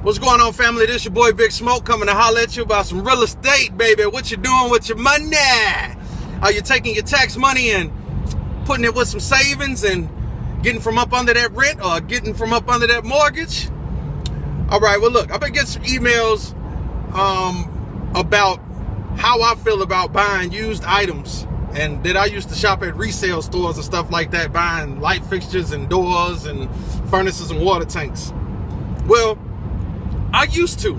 What's going on, family? This your boy Big Smoke coming to holler at you about some real estate, baby. What you doing with your money? Are you taking your tax money and putting it with some savings and getting from up under that rent or getting from up under that mortgage? All right, well, look, I've been getting some emails about how I feel about buying used items, and that I used to shop at resale stores and stuff like that, buying light fixtures and doors and furnaces and water tanks. Well, I used to,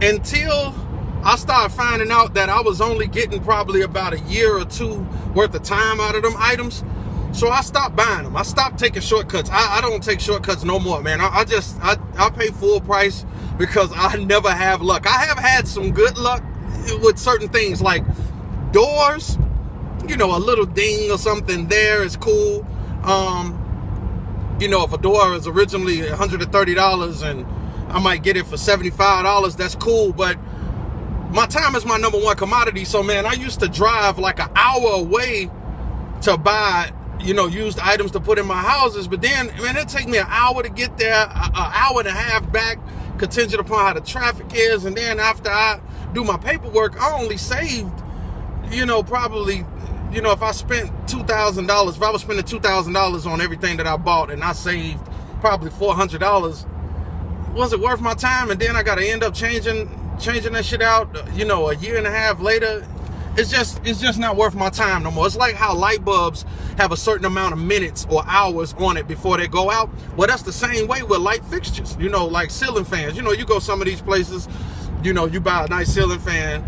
until I started finding out that I was only getting probably about a year or two worth of time out of them items. So I stopped buying them. I stopped taking shortcuts. I don't take shortcuts no more, man. I pay full price because I never have luck. I have had some good luck with certain things like doors. You know, a little ding or something there is cool. You know, if a door is originally $130 and I might get it for $75, that's cool. But my time is my number one commodity. So, man, I used to drive like an hour away to buy, you know, used items to put in my houses. But then, man, it take me an hour to get there, an hour and a half back, contingent upon how the traffic is. And then after I do my paperwork, I only saved, you know, probably, you know, if I spent $2,000, if I was spending $2,000 on everything that I bought and I saved probably $400, was it worth my time? And then I got to end up changing that shit out, you know, a year and a half later. It's just not worth my time no more. It's like how light bulbs have a certain amount of minutes or hours on it before they go out. Well, that's the same way with light fixtures, you know, like ceiling fans. You know, you go some of these places, you know, you buy a nice ceiling fan,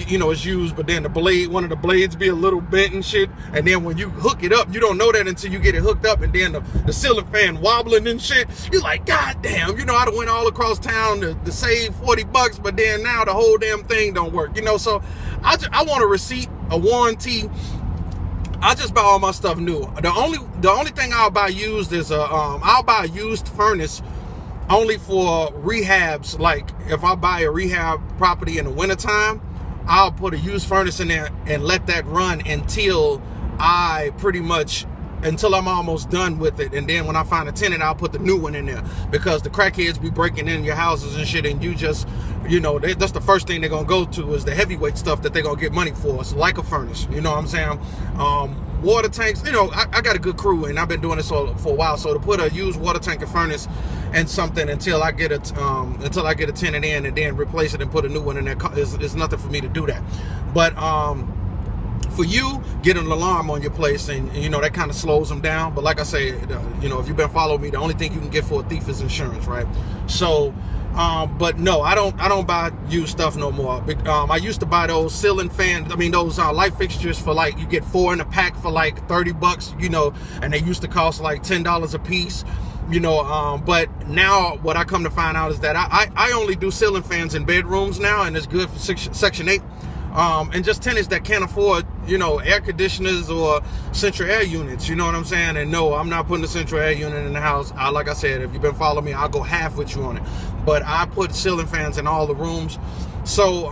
you know, it's used, but then one of the blades be a little bent and shit. And then when you hook it up, you don't know that until you get it hooked up, and then the ceiling fan wobbling and shit. You're like, God damn, you know, I done went all across town to save $40, but then now the whole damn thing don't work, you know. So I want a receipt, a warranty. I just buy all my stuff new. The only thing I'll buy used is I'll buy a used furnace only for rehabs. Like if I buy a rehab property in the wintertime, I'll put a used furnace in there and let that run until I'm almost done with it. And then when I find a tenant, I'll put the new one in there, because the crackheads be breaking in your houses and shit, and you just, you know, that's the first thing they're gonna go to is the heavyweight stuff that they're gonna get money for. It's like a furnace, you know what I'm saying? Water tanks, you know, I got a good crew and I've been doing this for a while. So to put a used water tank and furnace and something until I get a tenant in and then replace it and put a new one in there is nothing for me to do that. But for you, get an alarm on your place, and you know that kind of slows them down. But like I say, you know, if you've been following me, the only thing you can get for a thief is insurance, right? So but no, I don't buy used stuff no more. I used to buy those ceiling fans, those light fixtures for, like, you get 4 in a pack for like $30, you know, and they used to cost like $10 a piece, you know. But now what I come to find out is that I only do ceiling fans in bedrooms now, and it's good for Section 8. And just tenants that can't afford, you know, air conditioners or central air units, you know what I'm saying? And no, I'm not putting a central air unit in the house. Like I said, if you've been following me, I'll go half with you on it. But I put ceiling fans in all the rooms. So,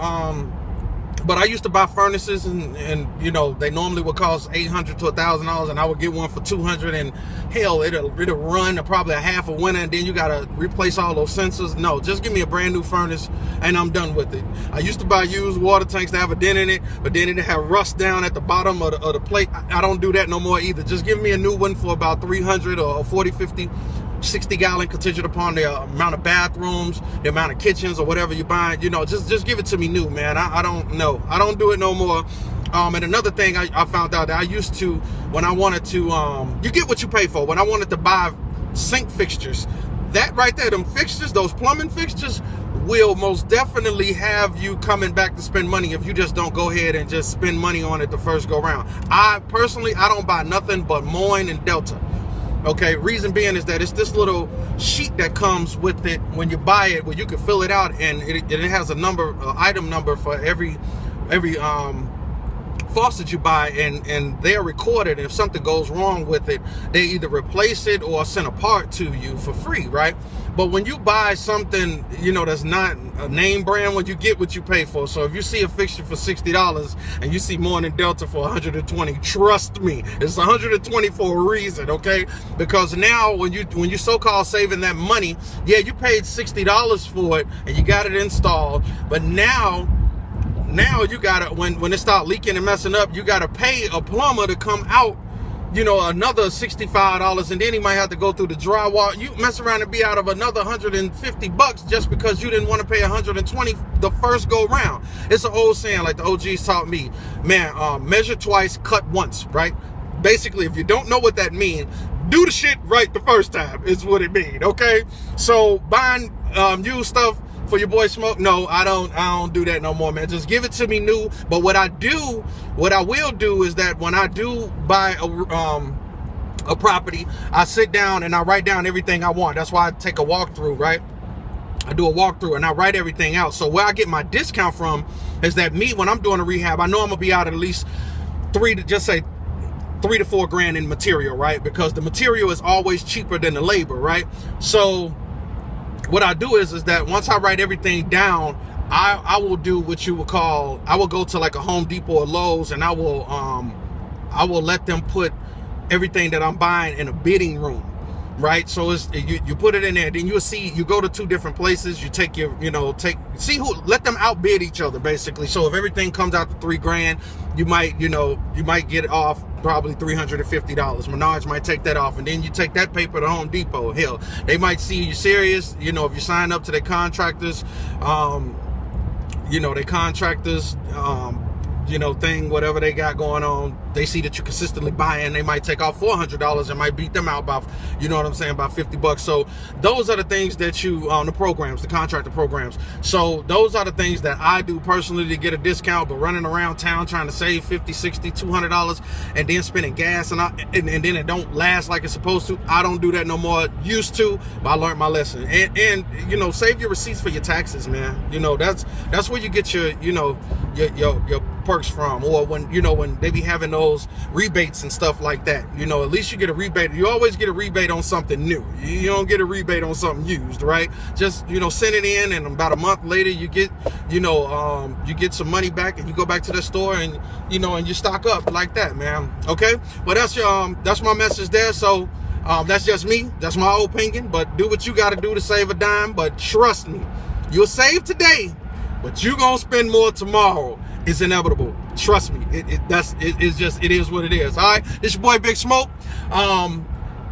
but I used to buy furnaces, and you know, they normally would cost $800 to $1,000, and I would get one for $200, and hell, it'll run probably a half a winter, and then you gotta replace all those sensors. No, just give me a brand new furnace, and I'm done with it. I used to buy used water tanks that have a dent in it, but then it have rust down at the bottom of the plate. I don't do that no more either. Just give me a new one for about $300 or 40, 50, 60-gallon, contingent upon the amount of bathrooms, the amount of kitchens, or whatever you're buying. You know, just give it to me new, man. I don't know. I don't do it no more. And another thing I found out that I used to, when I wanted to, you get what you pay for. When I wanted to buy sink fixtures, that right there, them fixtures, those plumbing fixtures, will most definitely have you coming back to spend money if you just don't go ahead and just spend money on it the first go round. I don't buy nothing but Moyne and Delta. Okay, reason being is that it's this little sheet that comes with it when you buy it, where you can fill it out, and it has a number, item number for every faucet you buy, and they're recorded. And if something goes wrong with it, they either replace it or send a part to you for free, right? But when you buy something, you know, that's not a name brand, when you get what you pay for. So if you see a fixture for $60 and you see Morning Delta for 120, trust me, it's 120 for a reason, okay? Because now when you so-called saving that money, yeah, you paid $60 for it and you got it installed, but now you gotta, when it start leaking and messing up, you gotta pay a plumber to come out, you know, another $65, and then he might have to go through the drywall. You mess around and be out of another $150 just because you didn't want to pay 120 the first go round. It's an old saying, like the OGs taught me, man, measure twice, cut once, right? Basically, if you don't know what that means, do the shit right the first time is what it means, okay? So buying used stuff for your boy Smoke, no, I don't do that no more, man. Just give it to me new. But what I will do is that when I do buy a property, I sit down and I write down everything I want. That's why I take a walkthrough, right? I do a walkthrough and I write everything out. So where I get my discount from is that when I'm doing a rehab, I know I'm gonna be out at least $3 to $4 grand in material, right? Because the material is always cheaper than the labor, right? So what I do is that once I write everything down, I will do what you would call, I will go to like a Home Depot or Lowe's, and I will let them put everything that I'm buying in a bidding room, right? So it's you put it in there, then you'll see, you go to 2 different places, you take your, let them outbid each other, basically. So if everything comes out to $3 grand, you might get off probably $350. Menards might take that off, and then you take that paper to Home Depot. Hell, they might see you serious, if you sign up to their contractors, thing, whatever they got going on, they see that you're consistently buying, they might take off $400 and might beat them out by, about $50. So those are the things that the contractor programs. So those are the things that I do personally to get a discount. But running around town trying to save $50, $60, $200 and then spending gas and then it don't last like it's supposed to, I don't do that no more. Used to, but I learned my lesson. And save your receipts for your taxes, man. That's where you get your perks from. Or when they be having those rebates and stuff like that, at least you get a rebate. You always get a rebate on something new. You don't get a rebate on something used, right? Just send it in, and about a month later you get you get some money back, and you go back to the store and and you stock up like that, man. Okay, well, that's my message there. So that's just me, that's my opinion, but do what you got to do to save a dime. But trust me, you'll save today, but you're gonna spend more tomorrow. It's inevitable. Trust me. It is what it is. All right. This your boy Big Smoke.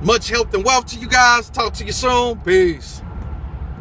Much health and wealth to you guys. Talk to you soon. Peace.